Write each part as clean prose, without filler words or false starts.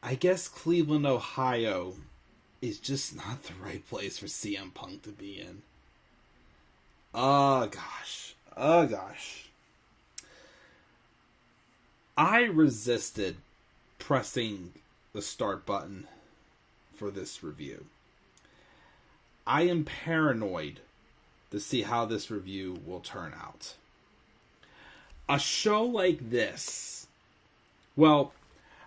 I guess Cleveland, Ohio is just not the right place for CM Punk to be in. Oh, gosh. Oh, gosh. I resisted pressing the start button for this review. I am paranoid to see how this review will turn out. A show like this, well,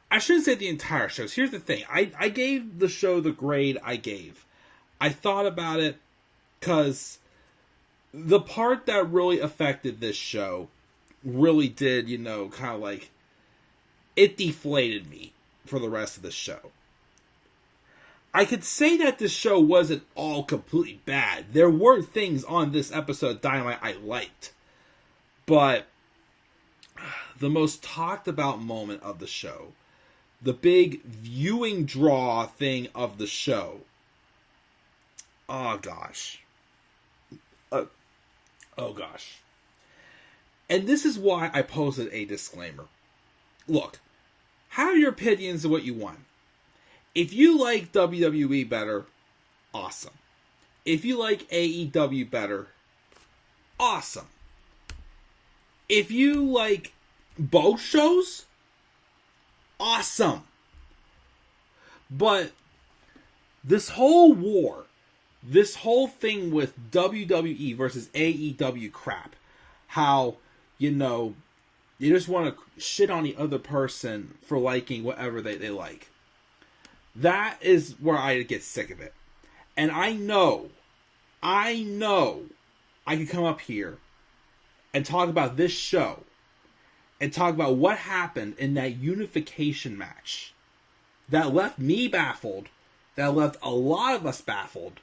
I shouldn't say the entire show. Here's the thing. I gave the show the grade I gave. I thought about it because the part that really affected this show really did, kind of like, it deflated me for the rest of the show. I could say that this show wasn't all completely bad. There were things on this episode of Dynamite I liked. But the most talked about moment of the show, the big viewing draw thing of the show, oh gosh. Oh gosh. And this is why I posted a disclaimer. Look, have your opinions of what you want. If you like WWE better, awesome. If you like AEW better, awesome. If you like both shows, awesome. But this whole war, this whole thing with WWE versus AEW crap, how, you just want to shit on the other person for liking whatever they like. That is where I get sick of it. And I know I can come up here and talk about this show and talk about what happened in that unification match that left me baffled, that left a lot of us baffled.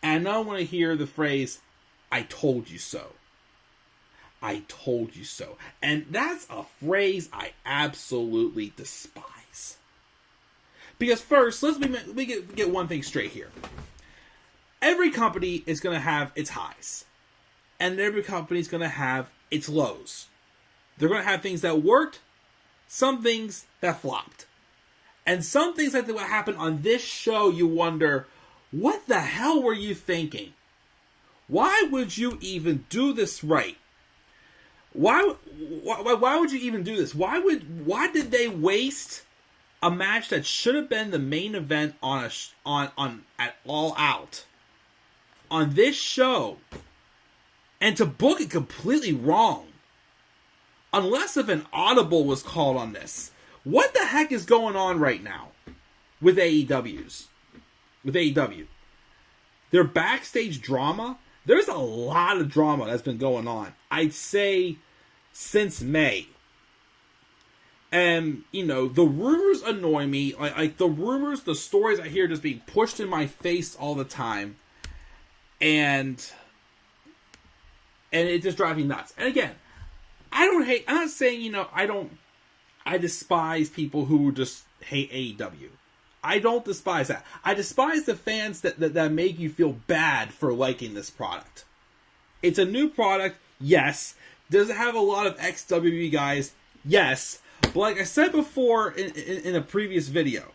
And I don't want to hear the phrase, "I told you so." I told you so. And that's a phrase I absolutely despise. Because first, let me get one thing straight here. Every company is going to have its highs. And every company is going to have its lows. They're going to have things that worked, some things that flopped. And some things like what happened on this show, you wonder, what the hell were you thinking? Why would you even do this right? Why would you even do this? Why did they waste a match that should have been the main event on at All Out on this show, and to book it completely wrong? Unless if an audible was called on this. What the heck is going on right now with AEW? Their backstage drama, there's a lot of drama that's been going on. I'd say since May. And, the rumors annoy me. Like the rumors, the stories I hear just being pushed in my face all the time. And it just drives me nuts. And again, I'm not saying, I despise people who just hate AEW. I don't despise that. I despise the fans that make you feel bad for liking this product. It's a new product, yes. Does it have a lot of ex-WWE guys? Yes. But like I said before in a previous video,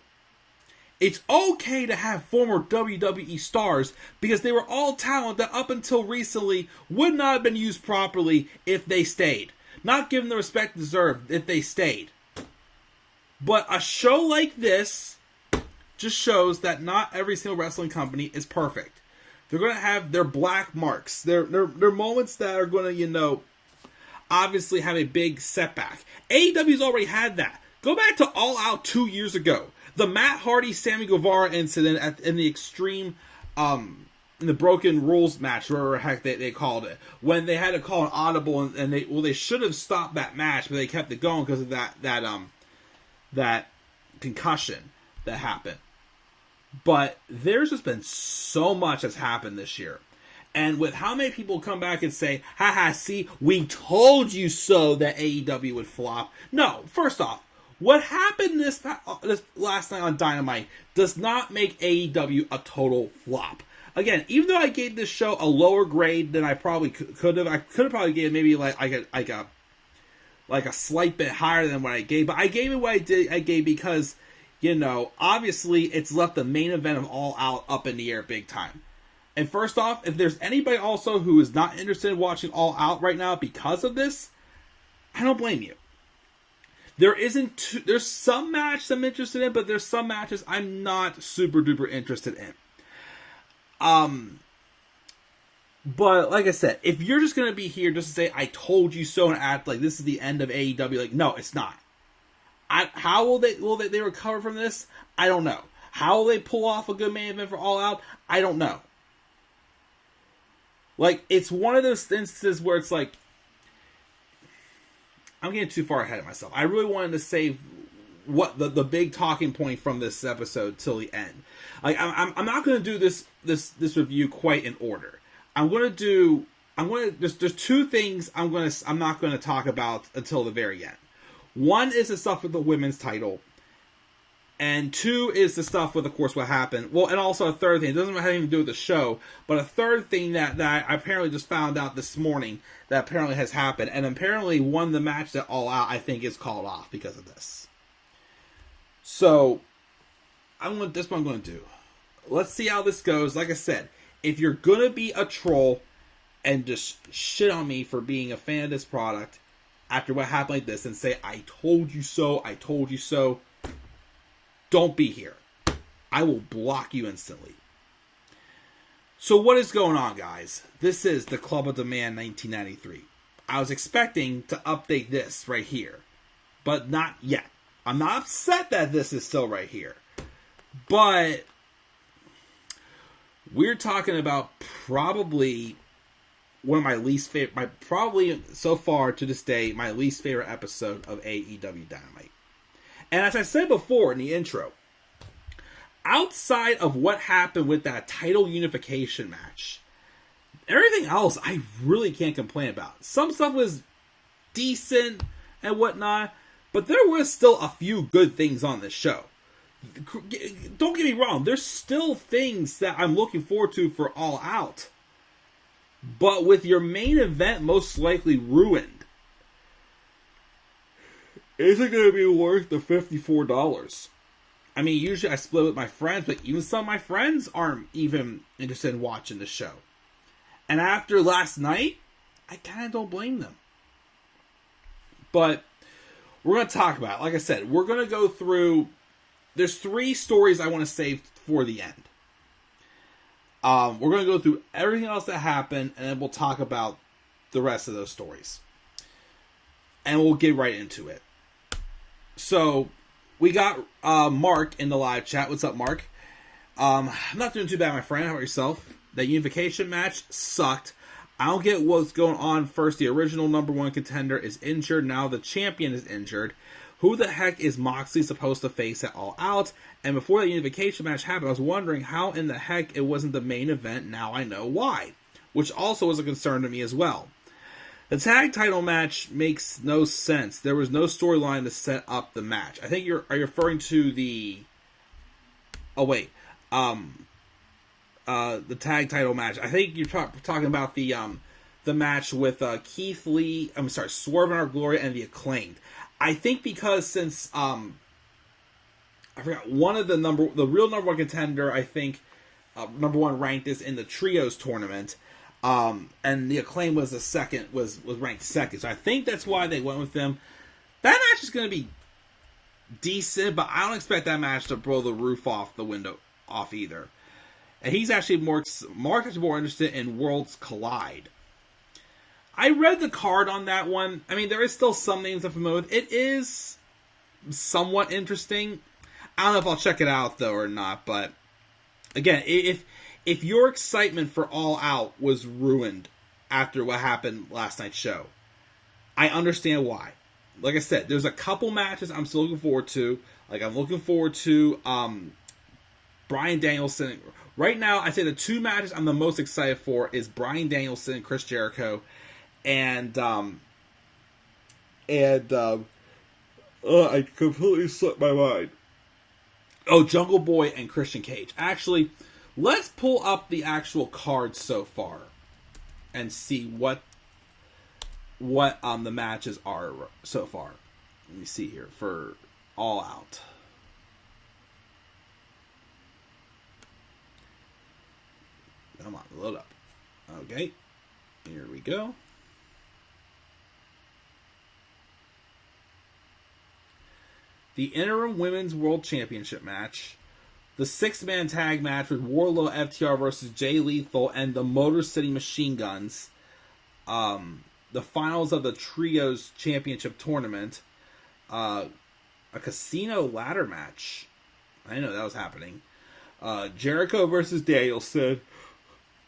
it's okay to have former WWE stars because they were all talent that up until recently would not have been used properly if they stayed. Not given the respect deserved if they stayed. But a show like this just shows that not every single wrestling company is perfect. They're going to have their black marks. Their moments that are going to, obviously have a big setback. AEW's already had that. Go back to All Out 2 years ago. The Matt Hardy, Sammy Guevara incident in the Extreme, in the Broken Rules match, whatever the heck they called it. When they had to call an audible, and they should have stopped that match, but they kept it going because of that concussion that happened. But there's just been so much that's happened this year. And with how many people come back and say, haha, see, we told you so that AEW would flop. No, first off, what happened this last night on Dynamite does not make AEW a total flop. Again, even though I gave this show a lower grade than I probably could have, I could have probably gave maybe like a like a slight bit higher than what I gave, but I gave it what I gave because, obviously it's left the main event of All Out up in the air big time. And first off, if there's anybody also who is not interested in watching All Out right now because of this, I don't blame you. There's some matches I'm interested in, but there's some matches I'm not super duper interested in. But like I said, if you're just going to be here just to say, I told you so, and act like this is the end of AEW, like, no, it's not. How will they recover from this? I don't know. How will they pull off a good main event for All Out? I don't know. Like, it's one of those instances where it's like, I'm getting too far ahead of myself. I really wanted to save what the big talking point from this episode till the end. Like, I'm not going to do this review quite in order. There's two things I'm not going to talk about until the very end. One is the stuff with the women's title, and two is the stuff with, of course, what happened. Well, and also a third thing. It doesn't have anything to do with the show, but a third thing that I apparently just found out this morning that apparently has happened, and apparently won the match that All Out, I think, is called off because of this. So, that's what I'm going to do. Let's see how this goes. Like I said, if you're going to be a troll and just shit on me for being a fan of this product after what happened like this and say, I told you so, don't be here. I will block you instantly. So what is going on, guys? This is the Club of Demand 1993. I was expecting to update this right here, but not yet. I'm not upset that this is still right here, but we're talking about probably one of my least favorite, probably so far to this day, my least favorite episode of AEW Dynamite. And as I said before in the intro, outside of what happened with that title unification match, everything else I really can't complain about. Some stuff was decent and whatnot, but there was still a few good things on this show. Don't get me wrong, there's still things that I'm looking forward to for All Out. But with your main event most likely ruined, is it going to be worth the $54? I mean, usually I split with my friends, but even some of my friends aren't even interested in watching the show. And after last night, I kind of don't blame them. But we're going to talk about it. Like I said, we're going to go through. There's 3 stories I want to save for the end. We're going to go through everything else that happened, and then we'll talk about the rest of those stories. And we'll get right into it. So, we got Mark in the live chat. What's up, Mark? I'm not doing too bad, my friend. How about yourself? That unification match sucked. I don't get what's going on. First, the original number 1 contender is injured. Now the champion is injured. Who the heck is Moxley supposed to face at All Out? And before the unification match happened, I was wondering how in the heck it wasn't the main event. Now I know why. Which also was a concern to me as well. The tag title match makes no sense. There was no storyline to set up the match. I think are you referring to the... Oh, wait. The tag title match. I think you're talking about the match with Keith Lee... Swerve in Our Glory and the Acclaimed. I think because since I forgot one of the real number 1 contender, I think number 1 ranked is in the trios tournament, and the Acclaim was was ranked second. So I think that's why they went with them. That match is going to be decent, but I don't expect that match to blow the roof off the window off either. And he's actually more interested in Worlds Collide. I read the card on that one. I mean, there is still some names I'm familiar with. It is somewhat interesting. I don't know if I'll check it out, though, or not. But, again, if your excitement for All Out was ruined after what happened last night's show, I understand why. Like I said, there's a couple matches I'm still looking forward to. Like, I'm looking forward to Bryan Danielson. Right now, I'd say the 2 matches I'm the most excited for is Bryan Danielson and Chris Jericho. And I completely slipped my mind. Oh, Jungle Boy and Christian Cage. Actually, let's pull up the actual cards so far and see what what the matches are so far. Let me see here for All Out. Come on, load up. Okay, here we go. The interim Women's World Championship match, the 6-man tag match with Wardlow FTR versus Jay Lethal and the Motor City Machine Guns, the finals of the Trios Championship Tournament, a casino ladder match. I didn't know that was happening. Jericho versus Danielson,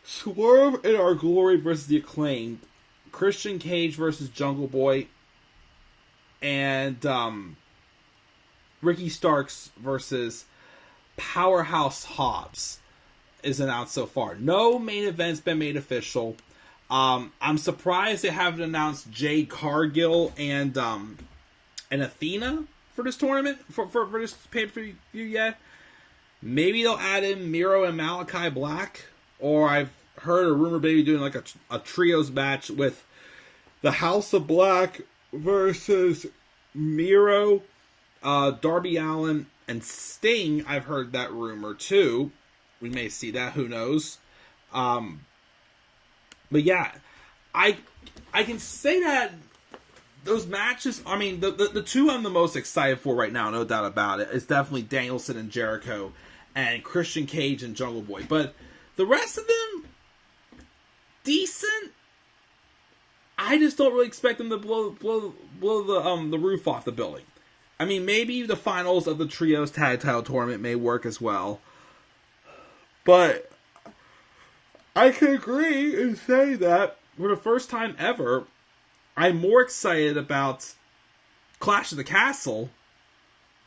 Swerve in Our Glory versus The Acclaimed, Christian Cage versus Jungle Boy, and Ricky Starks versus Powerhouse Hobbs is announced so far. No main event's been made official. I'm surprised they haven't announced Jade Cargill and Athena for this tournament, for this pay-per-view yet. Maybe they'll add in Miro and Malachi Black, or I've heard a rumor maybe doing like a trios match with the House of Black versus Miro, Darby Allin, and Sting. I've heard that rumor too. We may see that. Who knows? But yeah, I can say that those matches. I mean, the two I'm the most excited for right now, no doubt about it, is definitely Danielson and Jericho, and Christian Cage and Jungle Boy. But the rest of them, decent. I just don't really expect them to blow the roof off the building. I mean, maybe the finals of the Trios Tag Title Tournament may work as well. But I can agree and say that for the first time ever, I'm more excited about Clash of the Castle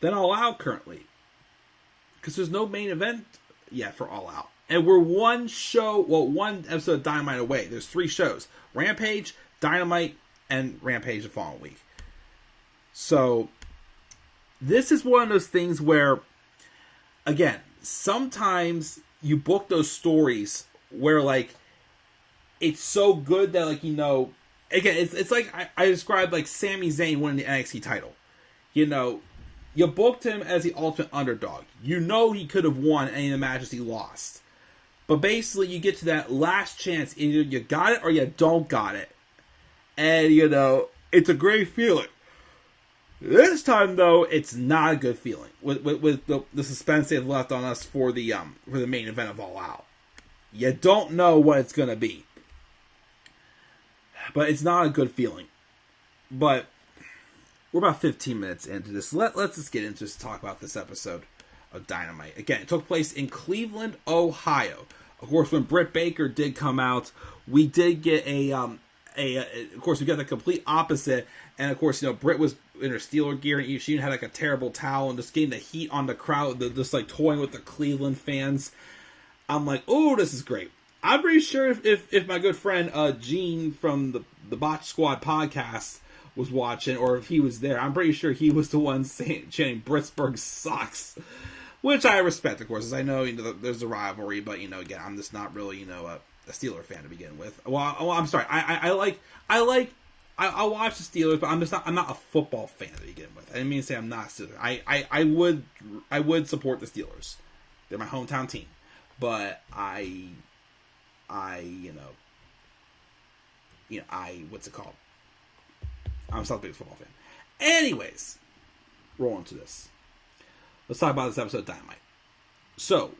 than All Out currently. Because there's no main event yet for All Out. And we're one episode of Dynamite away. There's 3 shows. Rampage, Dynamite, and Rampage the following week. So this is one of those things where, again, sometimes you book those stories where, like, it's so good that, like, you know, again, it's like I described, like, Sami Zayn winning the NXT title. You know, you booked him as the ultimate underdog. You know he could have won any of the matches he lost. But basically, you get to that last chance. Either you got it or you don't got it. And, you know, it's a great feeling. This time, though, it's not a good feeling with the suspense they've left on us for the main event of All Out. You don't know what it's going to be. But it's not a good feeling. But we're about 15 minutes into this. Let's just get into this, talk about this episode of Dynamite. Again, it took place in Cleveland, Ohio. Of course, when Britt Baker did come out, we did get of course, we got the complete opposite. And of course, you know, Britt was in her Steeler gear, and she had like a terrible towel, and just getting the heat on the crowd, just like toying with the Cleveland fans. I'm like, oh, this is great. I'm pretty sure if my good friend Gene from the Botch Squad podcast was watching, or if he was there, I'm pretty sure he was the one chanting Britsburg sucks, which I respect, of course, as I know, you know, there's a rivalry, but, you know, again, I'm just not really, you know, a Steeler fan to begin with. Well, I'm sorry, I watch the Steelers, but I'm not a football fan to begin with. I didn't mean to say I'm not a Steeler. I would support the Steelers. They're my hometown team, but what's it called? I'm still a big football fan. Anyways, roll into this. Let's talk about this episode of Dynamite. So,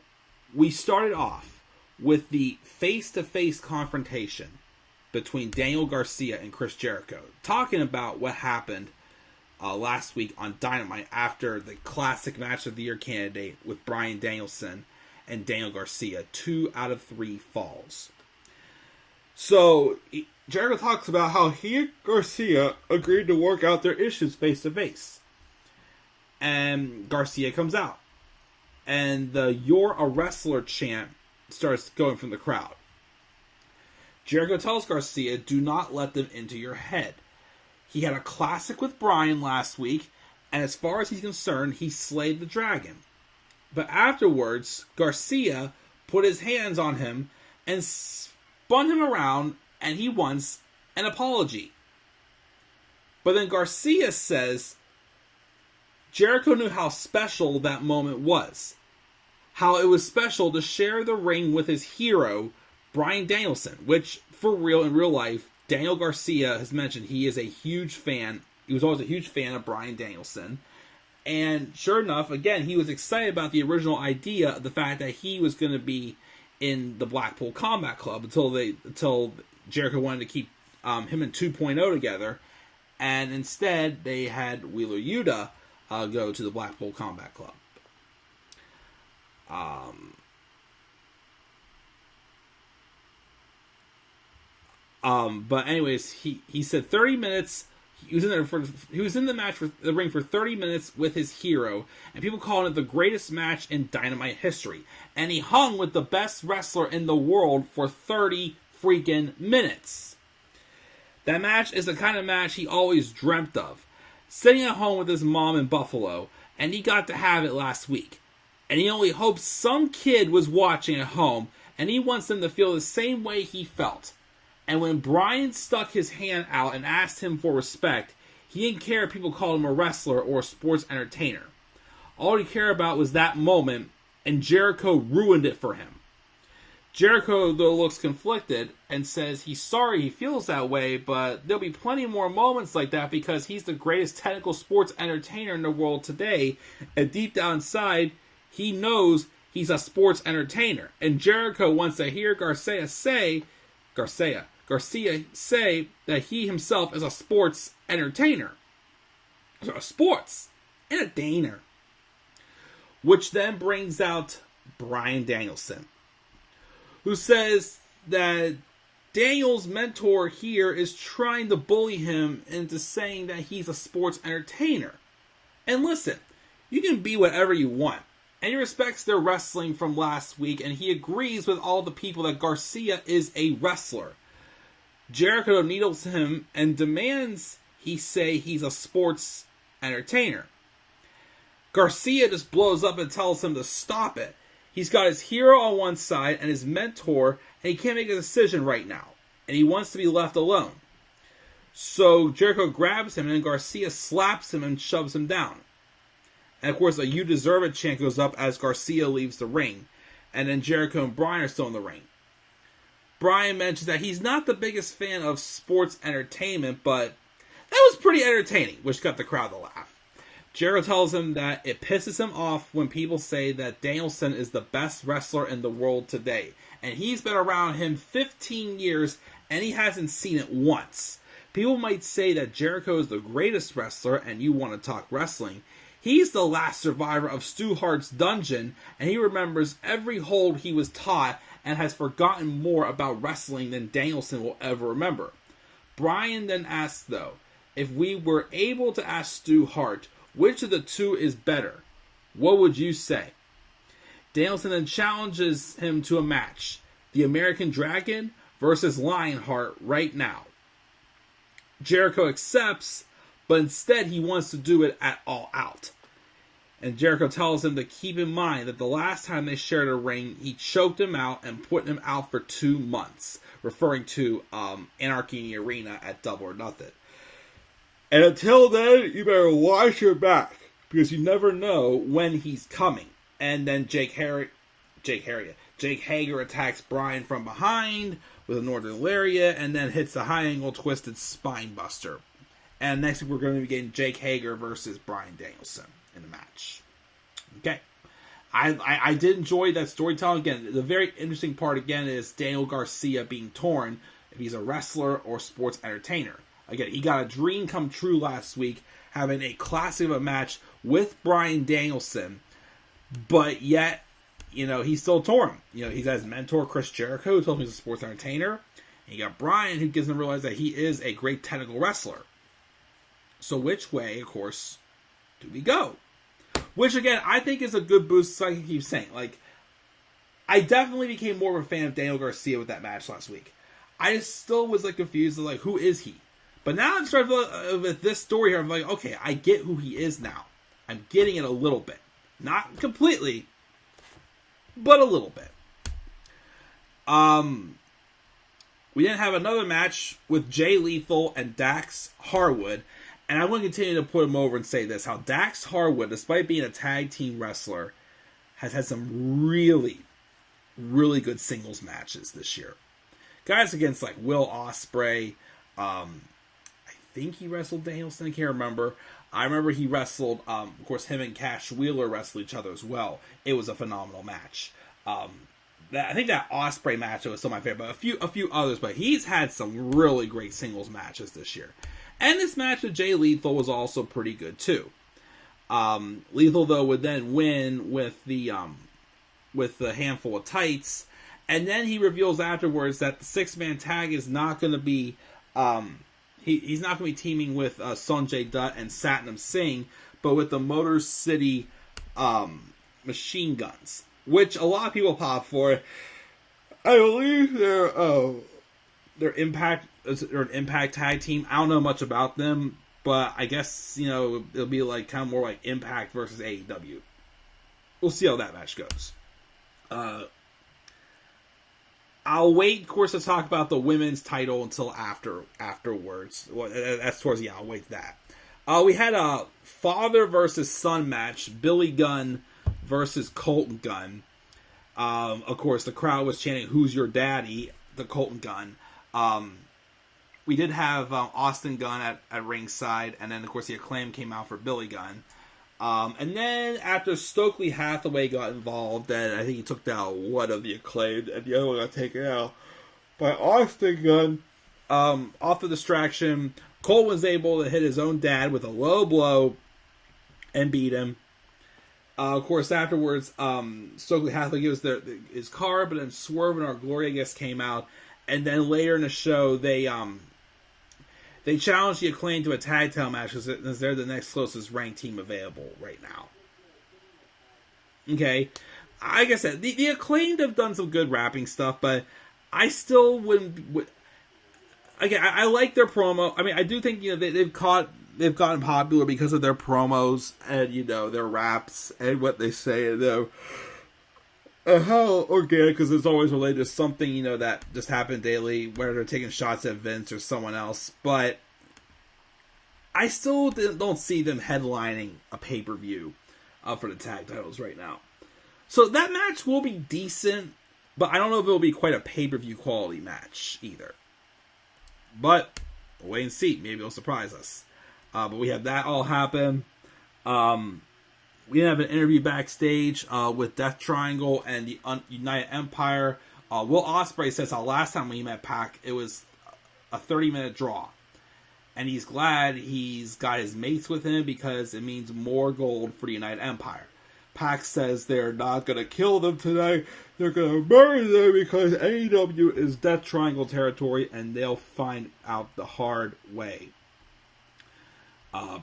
we started off with the face-to-face confrontation between Daniel Garcia and Chris Jericho, talking about what happened last week on Dynamite after the classic match of the year candidate with Bryan Danielson and Daniel Garcia, 2 out of 3 falls. So, Jericho talks about how he and Garcia agreed to work out their issues face-to-face. And Garcia comes out. And the "You're a Wrestler" chant starts going from the crowd. Jericho tells Garcia, do not let them into your head. He had a classic with Bryan last week, and as far as he's concerned, he slayed the dragon. But afterwards, Garcia put his hands on him and spun him around, and he wants an apology. But then Garcia says Jericho knew how special that moment was. How it was special to share the ring with his hero, Bryan Danielson, which, for real, in real life, Daniel Garcia has mentioned he is a huge fan. He was always a huge fan of Bryan Danielson. And sure enough, again, he was excited about the original idea, the fact that he was going to be in the Blackpool Combat Club until Jericho wanted to keep him and 2.0 together. And instead, they had Wheeler Yuta go to the Blackpool Combat Club. But anyways, he said 30 minutes. He was in the match for the ring for 30 minutes with his hero, and people called it the greatest match in Dynamite history. And he hung with the best wrestler in the world for 30 freaking minutes. That match is the kind of match he always dreamt of. Sitting at home with his mom in Buffalo, and he got to have it last week. And he only hopes some kid was watching at home, and he wants them to feel the same way he felt. And when Bryan stuck his hand out and asked him for respect, he didn't care if people called him a wrestler or a sports entertainer. All he cared about was that moment, and Jericho ruined it for him. Jericho, though, looks conflicted and says he's sorry he feels that way, but there'll be plenty more moments like that because he's the greatest technical sports entertainer in the world today, and deep down inside, he knows he's a sports entertainer. And Jericho wants to hear Garcia say that he himself is a sports entertainer. So a sports entertainer. Which then brings out Bryan Danielson, who says that Daniel's mentor here is trying to bully him into saying that he's a sports entertainer. And listen, you can be whatever you want. And he respects their wrestling from last week, and he agrees with all the people that Garcia is a wrestler. Jericho needles him and demands he say he's a sports entertainer. Garcia just blows up and tells him to stop it. He's got his hero on one side and his mentor, and he can't make a decision right now. And he wants to be left alone. So Jericho grabs him, and Garcia slaps him and shoves him down. And of course, a "You Deserve It" chant goes up as Garcia leaves the ring. And then Jericho and Bryan are still in the ring. Bryan mentions that he's not the biggest fan of sports entertainment, but that was pretty entertaining, which got the crowd to laugh. Jericho tells him that it pisses him off when people say that Danielson is the best wrestler in the world today. And he's been around him 15 years, and he hasn't seen it once. People might say that Jericho is the greatest wrestler, and you want to talk wrestling. He's the last survivor of Stu Hart's dungeon, and he remembers every hold he was taught and has forgotten more about wrestling than Danielson will ever remember. Bryan then asks, though, if we were able to ask Stu Hart which of the two is better, what would you say? Danielson then challenges him to a match, the American Dragon versus Lionheart right now. Jericho accepts, but instead he wants to do it at All Out. And Jericho tells him to keep in mind that the last time they shared a ring, he choked him out and put him out for 2 months, referring to Anarchy in the Arena at Double or Nothing. And until then, you better watch your back, because you never know when he's coming. And then Jake Hager attacks Bryan from behind with a Northern Lariat, and then hits the high angle twisted spine buster. And next week we're going to be getting Jake Hager versus Bryan Danielson in the match. Okay. I did enjoy that storytelling. Again, the very interesting part again is Daniel Garcia being torn if he's a wrestler or sports entertainer. Again, he got a dream come true last week, having a classic of a match with Bryan Danielson, but yet, he's still torn. He's got his mentor, Chris Jericho, who told him he's a sports entertainer, and you got Bryan, who gives him realize that he is a great technical wrestler. So which way, of course, do we go? Which, again, I think is a good boost, so I can keep saying. I definitely became more of a fan of Daniel Garcia with that match last week. I just still was, confused, who is he? But now I'm starting to with this story here, I'm like, okay, I get who he is now. I'm getting it a little bit. Not completely, but a little bit. We then have another match with Jay Lethal and Dax Harwood. And I want to continue to put him over and say this, how Dax Harwood, despite being a tag team wrestler, has had some really, really good singles matches this year. Guys against like Will Ospreay, I think he wrestled Danielson, I can't remember. I remember he wrestled, of course, him and Cash Wheeler wrestled each other as well. It was a phenomenal match. I think that Ospreay match was still my favorite, but a few others. But he's had some really great singles matches this year. And this match with Jay Lethal was also pretty good too. Lethal though would then win with the handful of tights, and then he reveals afterwards that the 6-man tag is not going to be. He's not going to be teaming with Sanjay Dutt and Satnam Singh, but with the Motor City Machine Guns, which a lot of people pop for. I believe they're Impact or an Impact tag team. I don't know much about them, but I guess it'll be like kind of more like Impact versus AEW. We'll see how that match goes. I'll wait, of course, to talk about the women's title until afterwards. Well, that's towards the end. I'll wait that. We had a father versus son match. Billy Gunn versus Colton Gunn. Of course, the crowd was chanting, "Who's your daddy?" The Colton Gunn. We did have Austin Gunn at ringside, and then, of course, the Acclaim came out for Billy Gunn. And then after Stokely Hathaway got involved, and I think he took down one of the Acclaimed, and the other one got taken out by Austin Gunn. Off the distraction, Cole was able to hit his own dad with a low blow and beat him. Of course, afterwards, Stokely Hathaway gives his card, but then Swerve and Our Glory, I guess, came out. And then later in the show, they challenged the Acclaim to a tag title match because they're the next closest ranked team available right now. Okay. Like I said, the Acclaimed have done some good rapping stuff, but I still wouldn't... Again, I like their promo. I mean, I do think, they've gotten popular because of their promos and, their raps and what they say and how organic, because it's always related to something, that just happened daily, where they're taking shots at Vince or someone else. But I still don't see them headlining a pay-per-view for the tag titles right now. So that match will be decent, but I don't know if it will be quite a pay-per-view quality match either. But we'll wait and see. Maybe it'll surprise us. But we have that all happen. We have an interview backstage with Death Triangle and the United Empire. Will Ospreay says how last time we met Pac, it was a 30-minute draw. And he's glad he's got his mates with him because it means more gold for the United Empire. Pac says they're not going to kill them tonight. They're going to murder them because AEW is Death Triangle territory and they'll find out the hard way.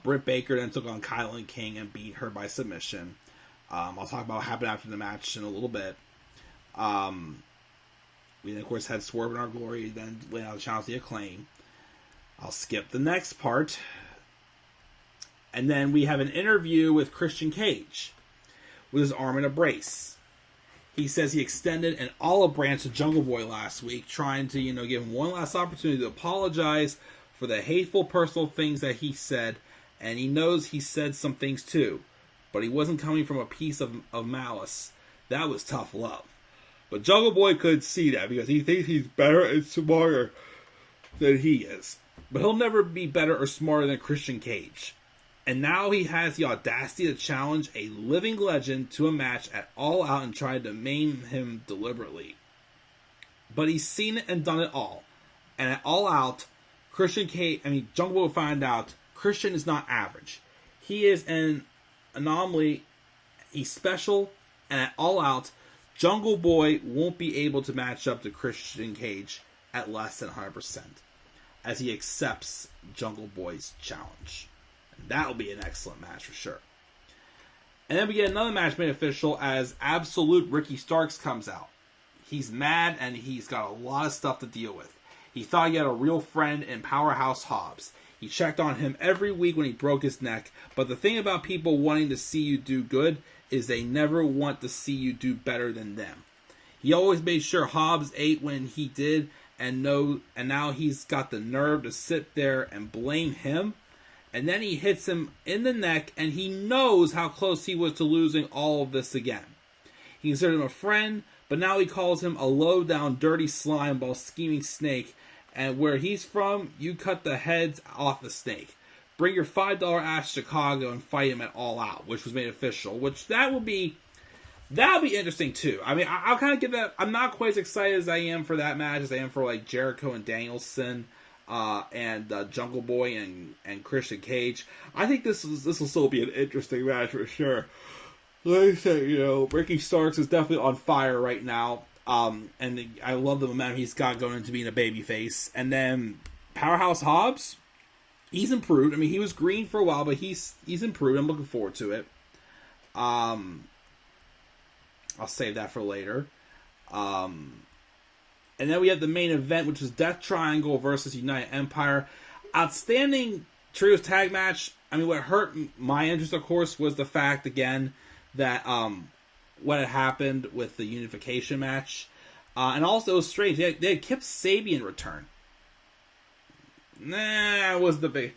Britt Baker then took on Kylan King and beat her by submission. I'll talk about what happened after the match in a little bit. We then, of course, had Swerve in Our Glory, then laid out the challenge to the Acclaim. I'll skip the next part. And then we have an interview with Christian Cage with his arm in a brace. He says he extended an olive branch to Jungle Boy last week, trying to, give him one last opportunity to apologize for the hateful personal things that he said, and he knows he said some things too, but he wasn't coming from a piece of malice. That was tough love. But Jungle Boy could see that because he thinks he's better and smarter than he is. But he'll never be better or smarter than Christian Cage. And now he has the audacity to challenge a living legend to a match at All Out and try to maim him deliberately. But he's seen it and done it all. And at All Out, Jungle Boy will find out Christian is not average. He is an anomaly. He's special. And at All Out, Jungle Boy won't be able to match up to Christian Cage at less than 100%. As he accepts Jungle Boy's challenge. And that'll be an excellent match for sure. And then we get another match made official as Absolute Ricky Starks comes out. He's mad and he's got a lot of stuff to deal with. He thought he had a real friend in Powerhouse Hobbs. He checked on him every week when he broke his neck. But the thing about people wanting to see you do good is they never want to see you do better than them. He always made sure Hobbs ate when he did, and now he's got the nerve to sit there and blame him. And then he hits him in the neck, and he knows how close he was to losing all of this again. He considered him a friend, but now he calls him a low-down, dirty slimeball, scheming snake. And where he's from, you cut the heads off the snake. Bring your $5 ass to Chicago and fight him at All Out, which was made official. Which that'll be interesting too. I mean, I'll kind of give that. I'm not quite as excited as I am for that match as I am for like Jericho and Danielson. And Jungle Boy and Christian Cage. I think this will still be an interesting match for sure. Like I said, Ricky Starks is definitely on fire right now. And I love the momentum he's got going into being a babyface. And then Powerhouse Hobbs, he's improved. I mean, he was green for a while, but he's improved. I'm looking forward to it. I'll save that for later. And then we have the main event, which is Death Triangle versus United Empire. Outstanding trios tag match. I mean, what hurt my interest, of course, was the fact, again, that what had happened with the unification match. And also, it was strange. They had Kip Sabian return. Nah, it wasn't the big...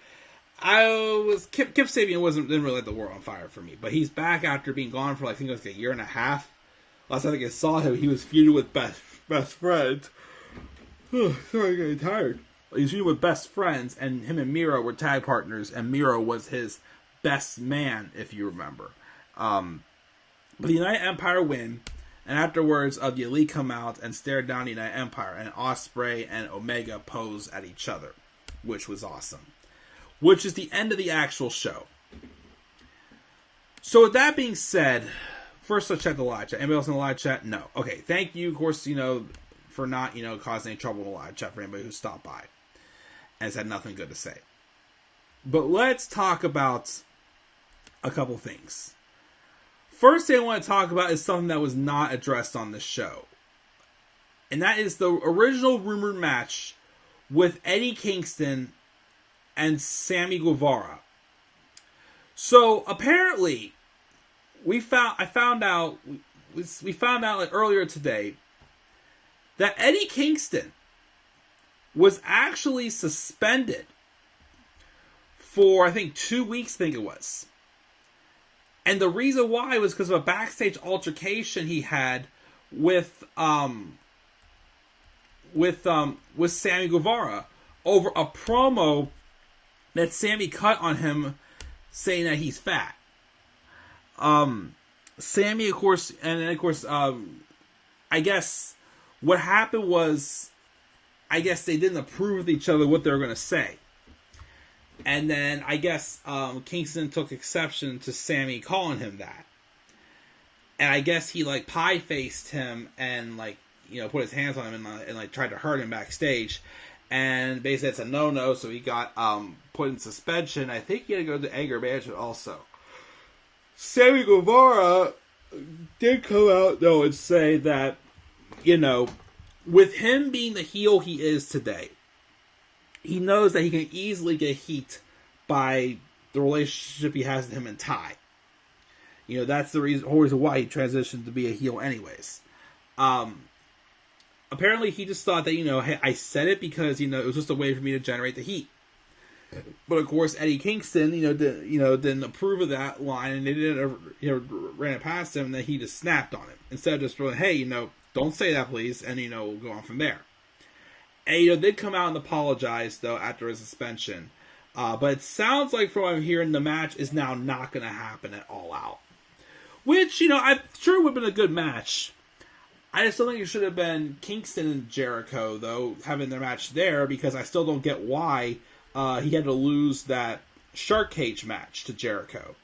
Kip Sabian didn't really light the world on fire for me. But he's back after being gone for, I think it was a year and a half. Last time I saw him, he was feuding with Best Friends. Oh, sorry, I'm getting tired. He's feuding with Best Friends, and him and Miro were tag partners, and Miro was his best man, if you remember. But the United Empire win, and afterwards, the Elite come out and stare down the United Empire, and Ospreay and Omega pose at each other, which was awesome. Which is the end of the actual show. So with that being said, first let's check the live chat. Anybody else in the live chat? No. Okay, thank you, of course, for not, causing any trouble in the live chat for anybody who stopped by and has had nothing good to say. But let's talk about a couple things. First thing I want to talk about is something that was not addressed on this show. And that is the original rumored match with Eddie Kingston and Sammy Guevara. So apparently, we found out like earlier today that Eddie Kingston was actually suspended for, I think, 2 weeks, I think it was. And the reason why was because of a backstage altercation he had with Sammy Guevara over a promo that Sammy cut on him saying that he's fat. Sammy, of course, I guess what happened was, I guess they didn't approve of each other what they were going to say. And then, I guess, Kingston took exception to Sammy calling him that. And I guess he, pie-faced him and, put his hands on him and tried to hurt him backstage. And basically, it's a no-no, so he got, put in suspension. I think he had to go to anger management also. Sammy Guevara did come out, though, and say that, with him being the heel he is today, he knows that he can easily get heat by the relationship he has with him and Ty. That's the whole reason why he transitioned to be a heel anyways. Apparently, he just thought that, hey, I said it because, it was just a way for me to generate the heat. But of course, Eddie Kingston, didn't approve of that line, and they didn't, ran it past him, and then he just snapped on it instead of just going, hey, don't say that, please, and we'll go on from there. And they'd come out and apologize though after his suspension, but it sounds like from what I'm hearing, the match is now not going to happen at All Out, which I'm sure would have been a good match. I just don't think it should have been Kingston and Jericho though having their match there, because I still don't get why. He had to lose that Shark Cage match to Jericho.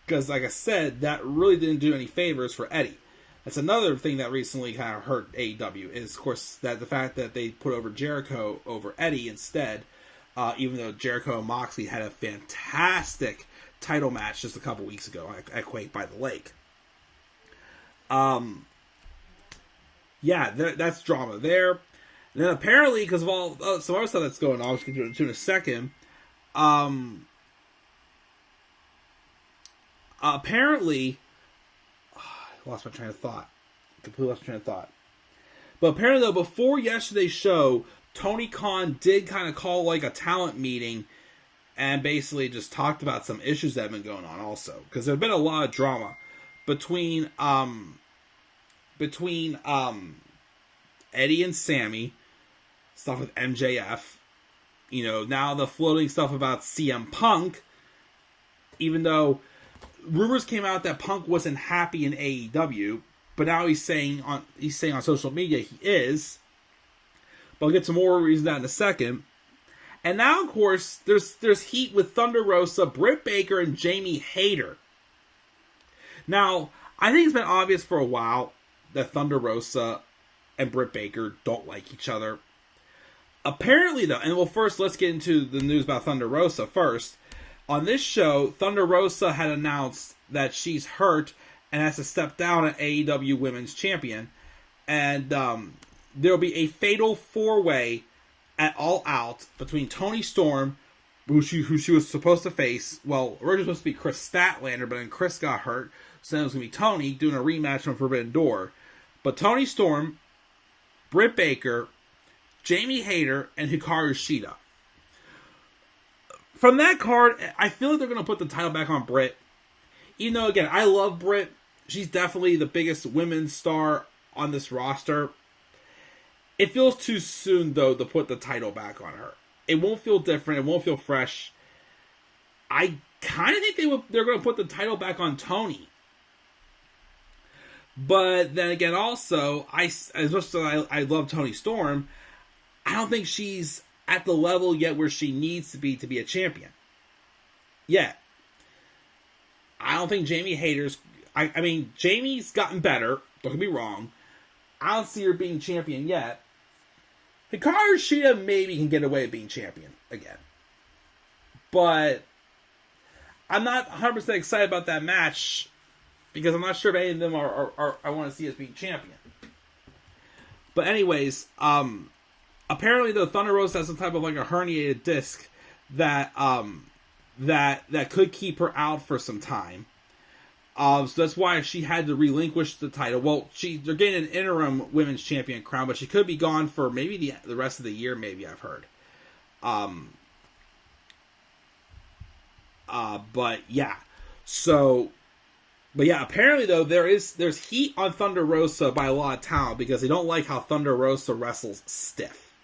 Because, like I said, that really didn't do any favors for Eddie. That's another thing that recently kind of hurt AEW, is, of course, that the fact that they put over Jericho over Eddie instead, even though Jericho and Moxley had a fantastic title match just a couple weeks ago at Quake by the Lake. That's drama there. And then apparently, because of all some other stuff that's going on, I'll just get into it in a second. Apparently, I lost my train of thought. Completely lost my train of thought. But apparently, though, before yesterday's show, Tony Khan did kind of call a talent meeting, and basically just talked about some issues that have been going on also. Because there's been a lot of drama between Eddie and Sammy, stuff with MJF. You know, now the floating stuff about CM Punk, even though rumors came out that Punk wasn't happy in AEW, but now he's saying on social media he is. But I'll get some more reasons that in a second. And now, of course, there's heat with Thunder Rosa, Britt Baker, and Jamie Hayter. Now, I think it's been obvious for a while that Thunder Rosa and Britt Baker don't like each other. Apparently, though, and well, first let's get into the news about Thunder Rosa first. On this show, Thunder Rosa had announced that she's hurt and has to step down as AEW Women's Champion. And there will be a fatal 4-way at All Out between Toni Storm, who she was supposed to face. Well, originally supposed to be Chris Statlander, but then Chris got hurt. So then it was going to be Toni doing a rematch from Forbidden Door. But Toni Storm, Britt Baker, Jamie Hayter, and Hikaru Shida. From that card, I feel like they're going to put the title back on Britt. Even though, again, I love Britt. She's definitely the biggest women's star on this roster. It feels too soon, though, to put the title back on her. It won't feel different. It won't feel fresh. I kind of think they're going to put the title back on Toni. But then again, also, as much as I love Toni Storm, I don't think she's at the level yet where she needs to be a champion. Yet. I don't think Jamie Hayter's... I mean, Jamie's gotten better. Don't get me wrong. I don't see her being champion yet. Hikaru Shida maybe can get away with being champion again. But I'm not 100% excited about that match because I'm not sure if any of them are I want to see as being champion. But anyways, apparently the Thunder Rosa has some type of like a herniated disc that that could keep her out for some time. So that's why she had to relinquish the title. Well, they're getting an interim women's champion crown, but she could be gone for maybe the rest of the year. Maybe I've heard. But yeah. But yeah. Apparently though, there's heat on Thunder Rosa by a lot of talent because they don't like how Thunder Rosa wrestles stiff.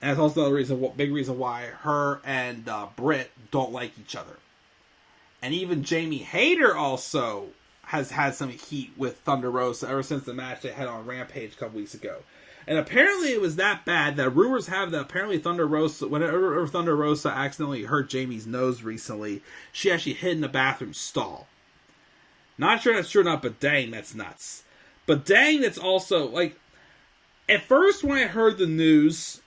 And that's also another big reason why her and Britt don't like each other. And even Jamie Hayter also has had some heat with Thunder Rosa ever since the match they had on Rampage a couple weeks ago. And apparently it was that bad that rumors have that apparently whenever Thunder Rosa accidentally hurt Jamie's nose recently, she actually hid in the bathroom stall. Not sure that's true or not, but dang, that's nuts. But dang, that's also, like, at first when I heard the news,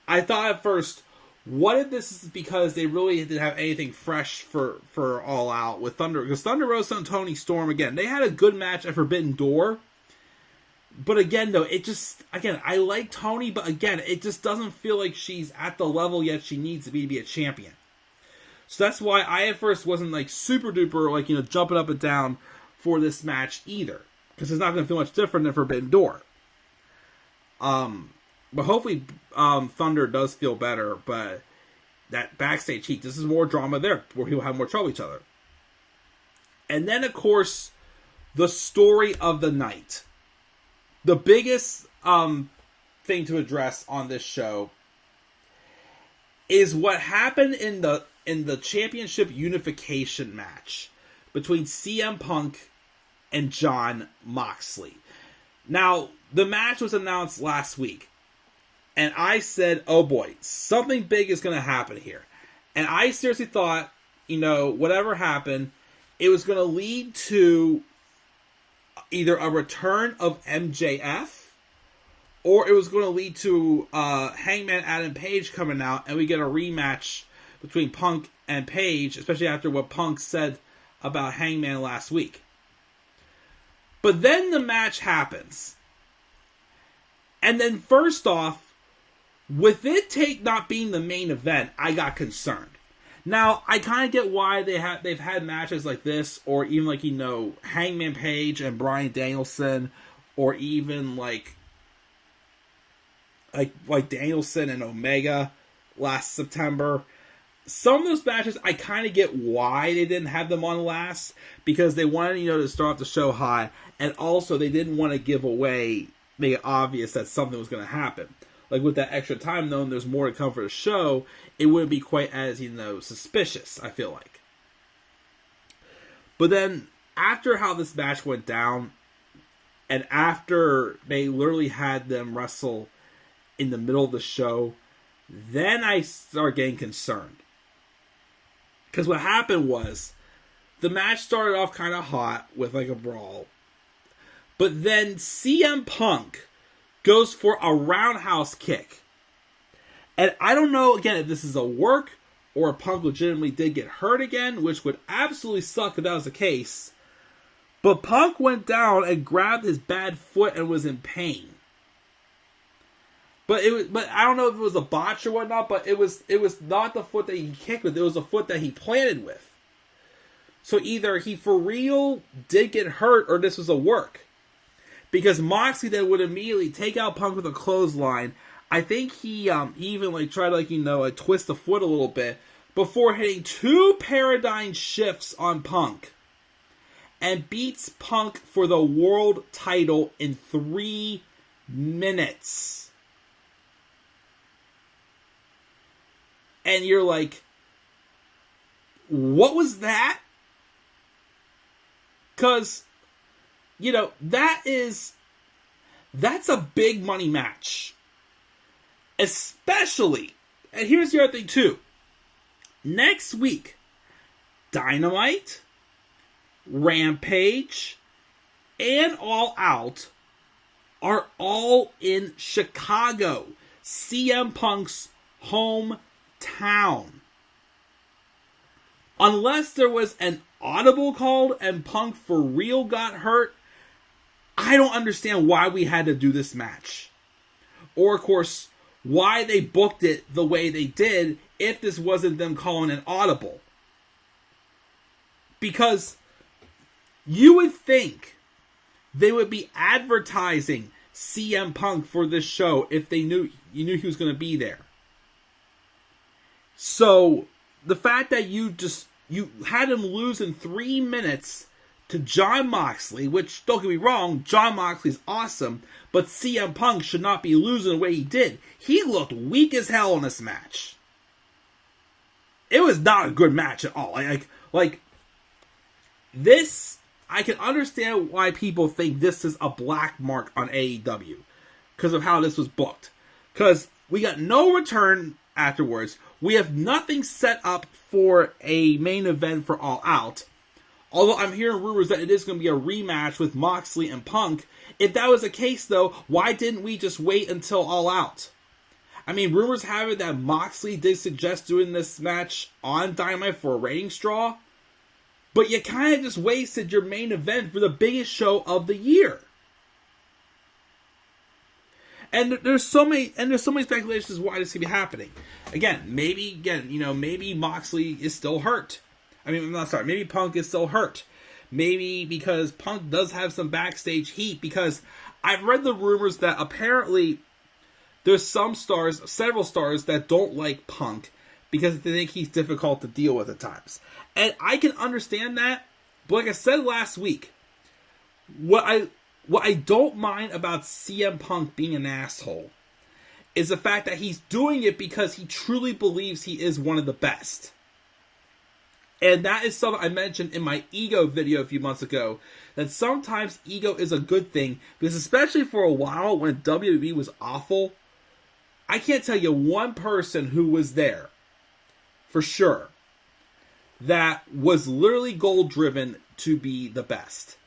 I thought at first, what if this is because they really didn't have anything fresh for All Out with Thunder? Because Thunder Rosa and Toni Storm, again, they had a good match at Forbidden Door. But again, though, I like Toni, but again, it just doesn't feel like she's at the level yet she needs to be a champion. So that's why I at first wasn't like super duper, like, jumping up and down for this match either. Because it's not going to feel much different than Forbidden Door. But hopefully Thunder does feel better, but that backstage heat, this is more drama there, where people have more trouble with each other. And then, of course, the story of the night. The biggest thing to address on this show is what happened in the championship unification match between CM Punk and Jon Moxley. Now, the match was announced last week. And I said, oh boy, something big is going to happen here. And I seriously thought, whatever happened, it was going to lead to either a return of MJF, or it was going to lead to Hangman Adam Page coming out, and we get a rematch between Punk and Page, especially after what Punk said about Hangman last week. But then the match happens. And then first off, with it not being the main event, I got concerned. Now, I kind of get why they've had matches like this, or even like, Hangman Page and Bryan Danielson, or even like Danielson and Omega last September. some of those matches, I kind of get why they didn't have them on last, because they wanted, to start the show high, and also they didn't want to make it obvious that something was going to happen. Like, with that extra time, knowing there's more to come for the show, it wouldn't be quite as, suspicious, I feel like. But then, after how this match went down, and after they literally had them wrestle in the middle of the show, then I start getting concerned. Because what happened was, the match started off kind of hot with like a brawl. But then CM Punk goes for a roundhouse kick. And I don't know, again, if this is a work or Punk legitimately did get hurt again, which would absolutely suck if that was the case. But Punk went down and grabbed his bad foot and was in pain. But I don't know if it was a botch or whatnot, but it was not the foot that he kicked with, it was the foot that he planted with. So either he for real did get hurt or this was a work. Because Moxley then would immediately take out Punk with a clothesline. I think he even tried to twist the foot a little bit before hitting 2 paradigm shifts on Punk. And beats Punk for the world title in 3 minutes. And you're like, what was that? Because, that's a big money match. Especially, and here's the other thing too. Next week, Dynamite, Rampage, and All Out are all in Chicago, CM Punk's hometown. Unless there was an audible called and Punk for real got hurt, I don't understand why we had to do this match. Or, of course, why they booked it the way they did if this wasn't them calling an audible. Because you would think they would be advertising CM Punk for this show if they knew he was going to be there. So, the fact that you had him lose in 3 minutes to Jon Moxley, which, don't get me wrong, Jon Moxley's awesome, but CM Punk should not be losing the way he did. He looked weak as hell in this match. It was not a good match at all. Like this, I can understand why people think this is a black mark on AEW because of how this was booked. Because we got no return afterwards. We have nothing set up for a main event for All Out. Although I'm hearing rumors that it is going to be a rematch with Moxley and Punk. If that was the case, though, why didn't we just wait until All Out? I mean, rumors have it that Moxley did suggest doing this match on Dynamite for a ratings draw. But you kind of just wasted your main event for the biggest show of the year. And there's so many speculations why this could be happening. Maybe Moxley is still hurt. Maybe Punk is still hurt. Maybe because Punk does have some backstage heat, because I've read the rumors that apparently there's several stars that don't like Punk because they think he's difficult to deal with at times. And I can understand that, but like I said last week, what I don't mind about CM Punk being an asshole is the fact that he's doing it because he truly believes he is one of the best. And that is something I mentioned in my ego video a few months ago, that sometimes ego is a good thing, because especially for a while when WWE was awful, I can't tell you one person who was there, for sure, that was literally goal-driven to be the best.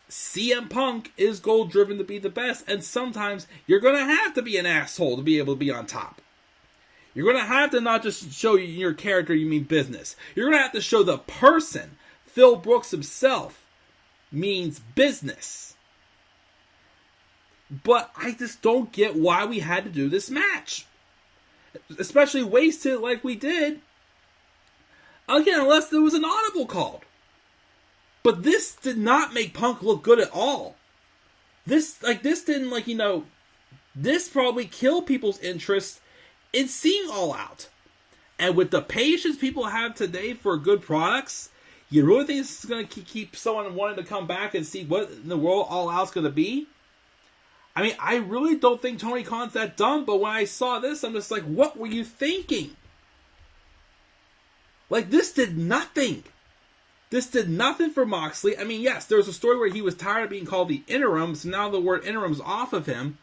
CM Punk is goal-driven to be the best, and sometimes you're going to have to be an asshole to be able to be on top. You're going to have to not just show your character you mean business. You're going to have to show the person, Phil Brooks himself, means business. But I just don't get why we had to do this match. Especially wasted like we did. Again, unless there was an audible called. But this did not make Punk look good at all. This probably killed people's interest in seeing All Out. And with the patience people have today for good products, you really think this is going to keep someone wanting to come back and see what in the world All Out's going to be? I mean, I really don't think Tony Khan's that dumb, but when I saw this, I'm just like, what were you thinking? Like, this did nothing. This did nothing for Moxley. I mean, yes, there was a story where he was tired of being called the interim, so now the word interim's off of him.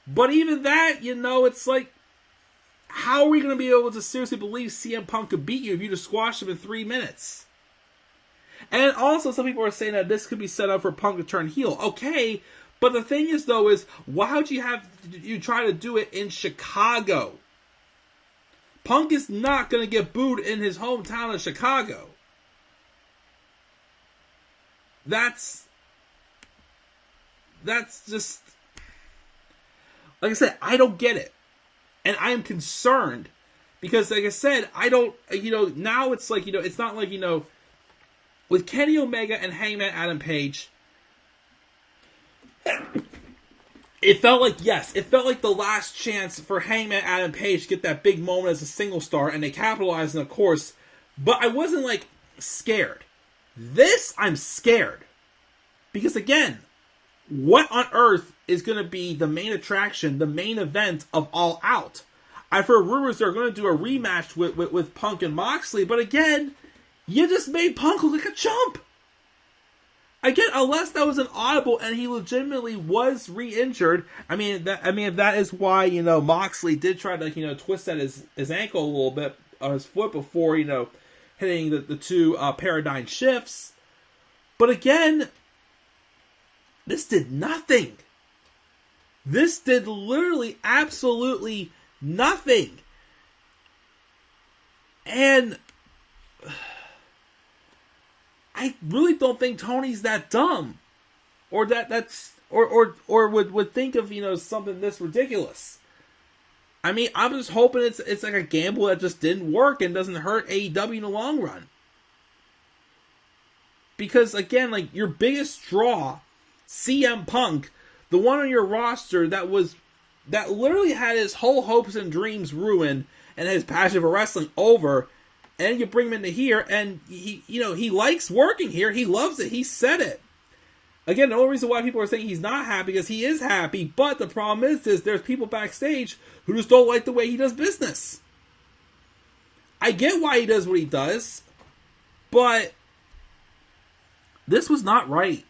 But even that, it's like, how are we going to be able to seriously believe CM Punk could beat you if you just squashed him in 3 minutes? And also, some people are saying that this could be set up for Punk to turn heel. Okay, but the thing is, though, is why would you try to do it in Chicago? Punk is not going to get booed in his hometown of Chicago. That's just, like I said, I don't get it. And I am concerned because, like I said, I don't, now it's like, it's not like, with Kenny Omega and Hangman Adam Page, it felt like the last chance for Hangman Adam Page to get that big moment as a single star, and they capitalized, and of course, but I wasn't like scared. This, I'm scared. Because again, what on earth is going to be the main attraction, the main event of All Out? I've heard rumors they're going to do a rematch with Punk and Moxley, but again, you just made Punk look like a chump. Again, unless that was an audible and he legitimately was re-injured, if that is why, Moxley did try to, twist at his ankle a little bit on his foot before, hitting the two paradigm shifts. But again, this did nothing. This did literally absolutely nothing. And I really don't think Tony's that dumb, or would think of something this ridiculous. I mean, I'm just hoping it's like a gamble that just didn't work and doesn't hurt AEW in the long run. Because again, like your biggest draw, CM Punk, the one on your roster that literally had his whole hopes and dreams ruined and his passion for wrestling over. And you bring him into here, and he likes working here. He loves it. He said it. Again, the only reason why people are saying he's not happy is he is happy. But the problem is there's people backstage who just don't like the way he does business. I get why he does what he does, but this was not right.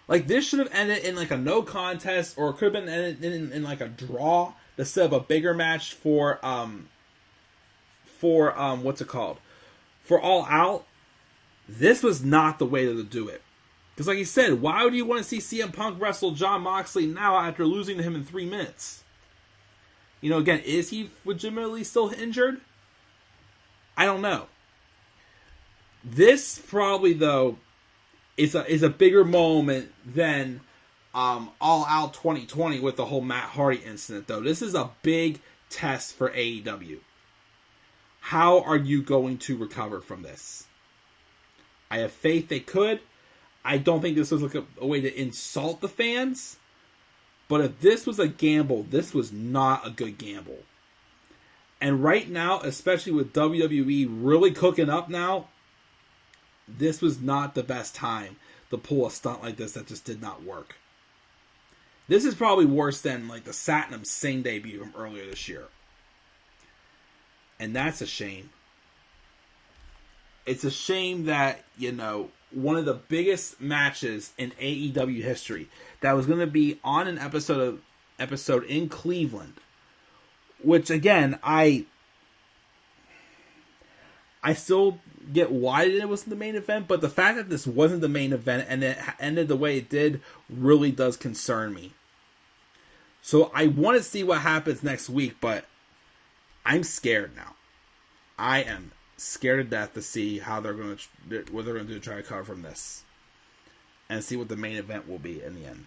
Like, this should have ended in like a no contest, or it could have been ended in like a draw instead of a bigger match for what's it called? For All Out. This was not the way to do it. Because like he said, why would you want to see CM Punk wrestle Jon Moxley now after losing to him in 3 minutes? Again, is he legitimately still injured? I don't know. This probably, though, is a bigger moment than All Out 2020 with the whole Matt Hardy incident, though. This is a big test for AEW. How are you going to recover from this? I have faith they could. I don't think this was like a way to insult the fans. But if this was a gamble, this was not a good gamble. And right now, especially with WWE really cooking up now, this was not the best time to pull a stunt like this that just did not work. This is probably worse than like the Satnam Singh debut from earlier this year. And that's a shame. It's a shame that, one of the biggest matches in AEW history that was going to be on an episode in Cleveland, which again, I still get why it wasn't the main event, but the fact that this wasn't the main event and it ended the way it did really does concern me. So I want to see what happens next week, but I'm scared now. I am scared to death to see what they're going to do to try to cover from this, and see what the main event will be in the end.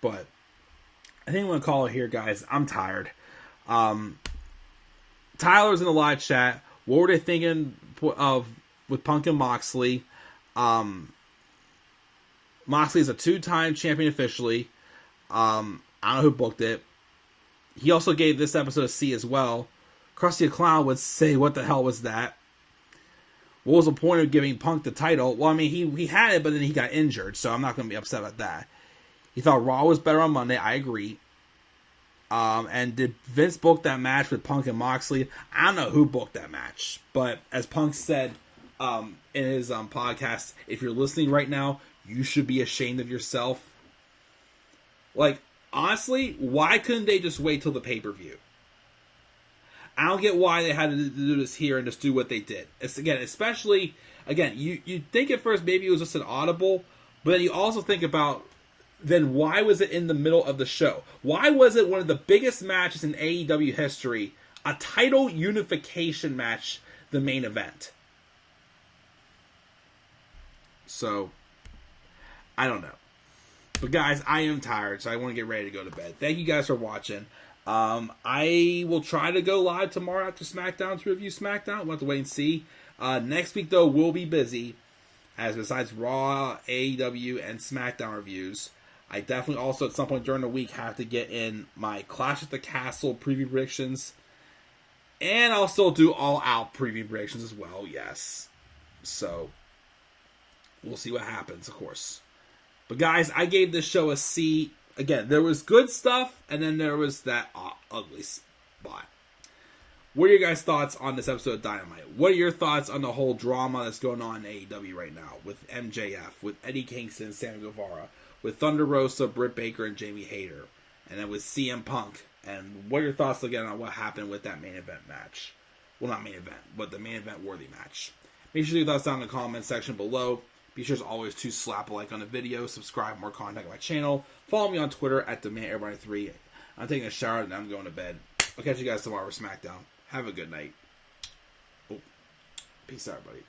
But I think I'm going to call it here, guys. I'm tired. Tyler's in the live chat. What were they thinking of with Punk and Moxley? Moxley is a 2-time champion officially. I don't know who booked it. He also gave this episode a C as well. Krusty the Clown would say, "What the hell was that? What was the point of giving Punk the title?" Well, I mean, he had it, but then he got injured, so I'm not going to be upset about that. He thought Raw was better on Monday. I agree. And did Vince book that match with Punk and Moxley? I don't know who booked that match, but as Punk said in his podcast, if you're listening right now, you should be ashamed of yourself. Like, honestly, why couldn't they just wait till the pay-per-view? I don't get why they had to do this here and just do what they did. It's, especially, you think at first maybe it was just an audible, but then you also think about, then why was it in the middle of the show? Why was it one of the biggest matches in AEW history, a title unification match, the main event? So, I don't know. But guys, I am tired, so I want to get ready to go to bed. Thank you guys for watching. I will try to go live tomorrow after SmackDown to review SmackDown. We'll have to wait and see. Next week, though, we'll be busy, as besides Raw, AEW, and SmackDown reviews, I definitely also at some point during the week have to get in my Clash at the Castle preview predictions. And I'll still do all out preview predictions as well, yes. So, we'll see what happens, of course. But guys, I gave this show a C. Again, there was good stuff, and then there was that ugly spot. What are your guys' thoughts on this episode of Dynamite? What are your thoughts on the whole drama that's going on in AEW right now with MJF, with Eddie Kingston, Sammy Guevara, with Thunder Rosa, Britt Baker, and Jamie Hayter, and then with CM Punk? And what are your thoughts again on what happened with that main event match? Well, not main event, but the main event worthy match. Make sure to leave your thoughts down in the comment section below. Be sure as always to slap a like on the video, subscribe for more content on my channel, follow me on Twitter at DemandEverybody3. I'm taking a shower and I'm going to bed. I'll catch you guys tomorrow for SmackDown. Have a good night. Oh, peace out, everybody.